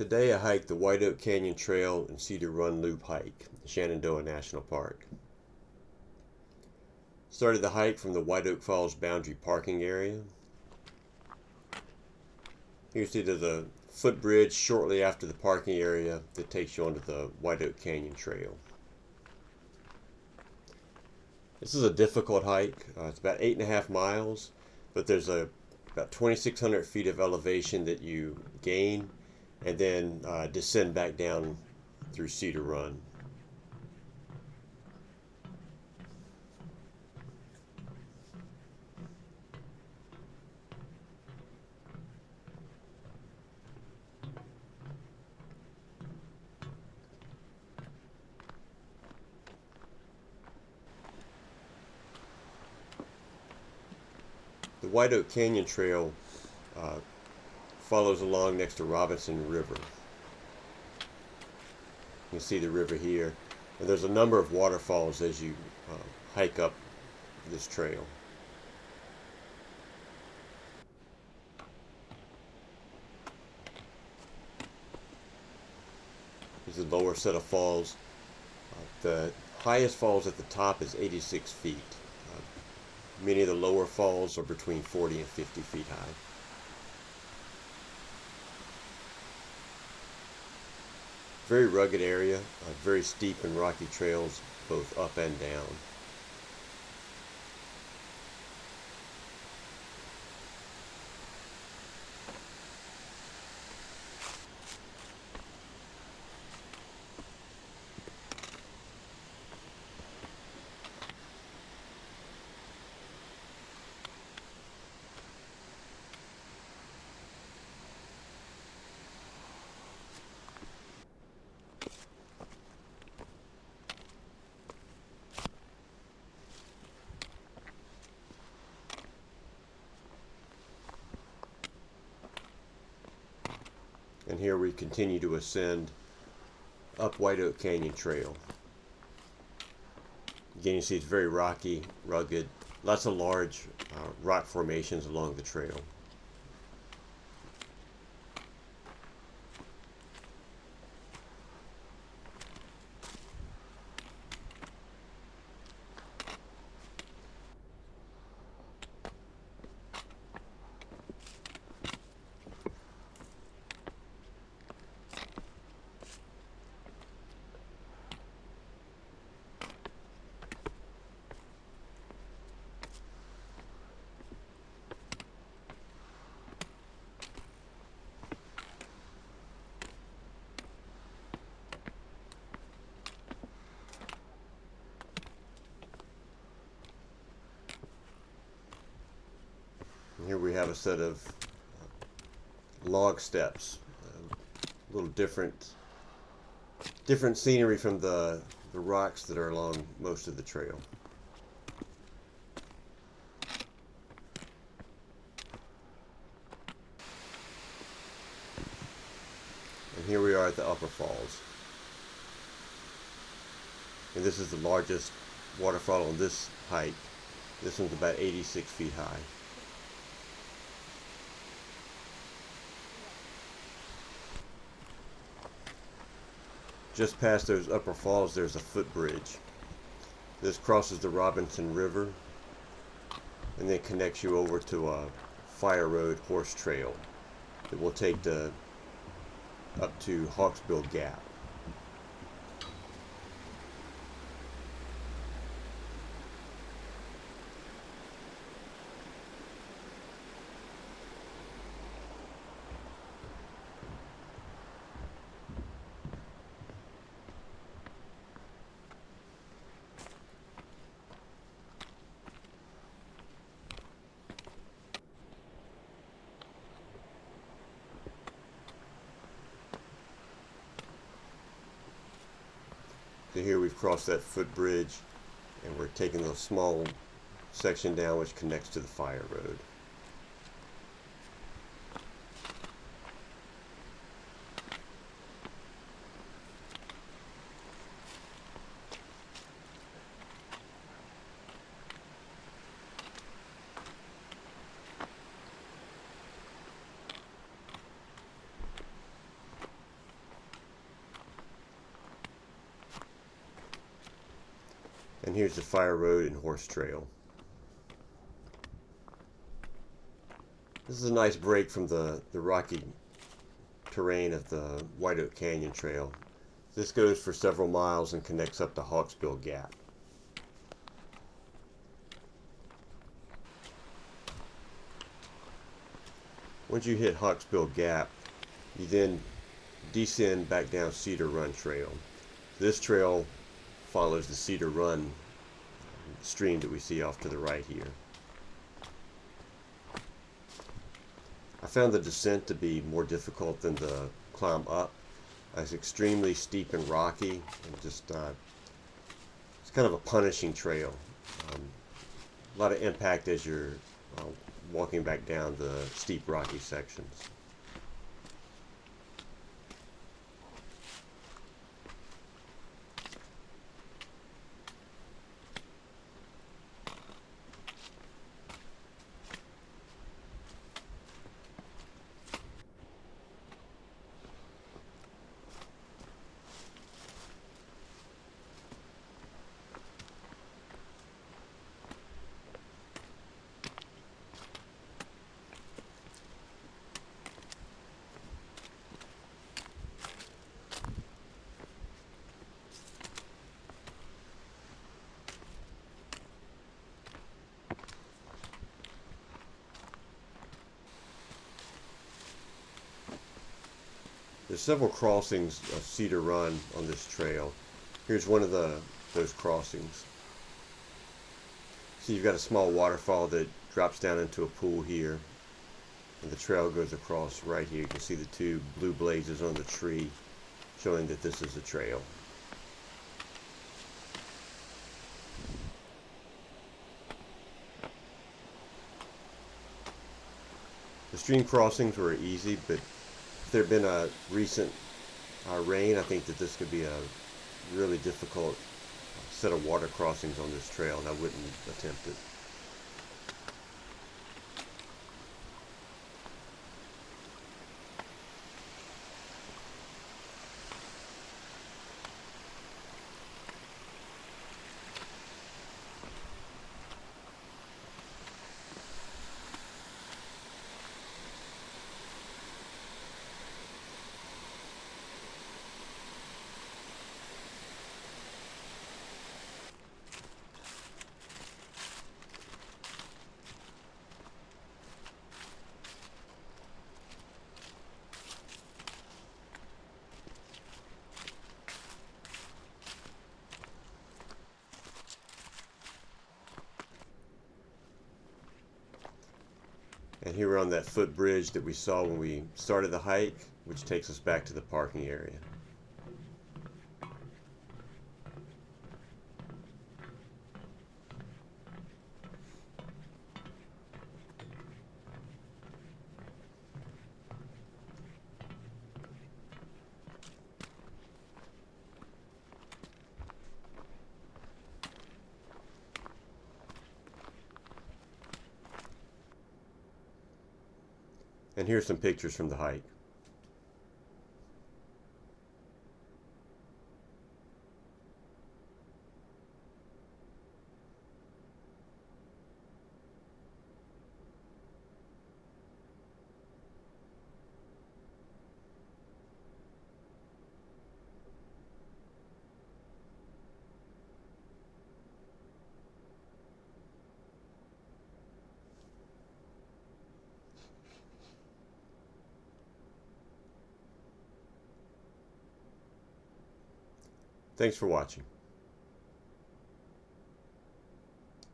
Today I hiked the Whiteoak Canyon Trail and Cedar Run Loop hike, the Shenandoah National Park. Started the hike from the White Oak Falls boundary parking area. You can see there's a footbridge shortly after the parking area that takes you onto the Whiteoak Canyon Trail. This is a difficult hike. It's about 8.5 miles, but there's about 2,600 feet of elevation that you gain and then descend back down through Cedar Run. The White Oak Canyon Trail follows along next to Robinson River. You can see the river here, and there's a number of waterfalls as you hike up this trail. This is the lower set of falls. The highest falls at the top is 86 feet. Many of the lower falls are between 40 and 50 feet high. Very rugged area, very steep and rocky trails both up and down. And here we continue to ascend up White Oak Canyon Trail. Again, you see it's very rocky, rugged, lots of large rock formations along the trail. Here we have a set of log steps, a little different scenery from the rocks that are along most of the trail. And here we are at the upper falls. And this is the largest waterfall on this hike. This one's about 86 feet high. Just past those upper falls, there's a footbridge. This crosses the Robinson River and then connects you over to a Fireroad horse trail that will take up to Hawksbill Gap. So here we've crossed that footbridge and we're taking a small section down which connects to the Fireroad. And here's the Fireroad and horse trail. This is a nice break from the rocky terrain of the Whiteoak Canyon Trail. This goes for several miles and connects up to Hawksbill Gap. Once you hit Hawksbill Gap, you then descend back down Cedar Run Trail. This trail follows the Cedar Run stream that we see off to the right here. I found the descent to be more difficult than the climb up. It's extremely steep and rocky, and just it's kind of a punishing trail. A lot of impact as you're walking back down the steep rocky sections. There's several crossings of Cedar Run on this trail. Here's one of those crossings. So you've got a small waterfall that drops down into a pool here, and the trail goes across right here. You can see the two blue blazes on the tree showing that this is a trail. The stream crossings were easy, but if there had been a recent rain, I think that this could be a really difficult set of water crossings on this trail, and I wouldn't attempt it. And here we're on that footbridge that we saw when we started the hike, which takes us back to the parking area. And here's some pictures from the hike. Thanks for watching.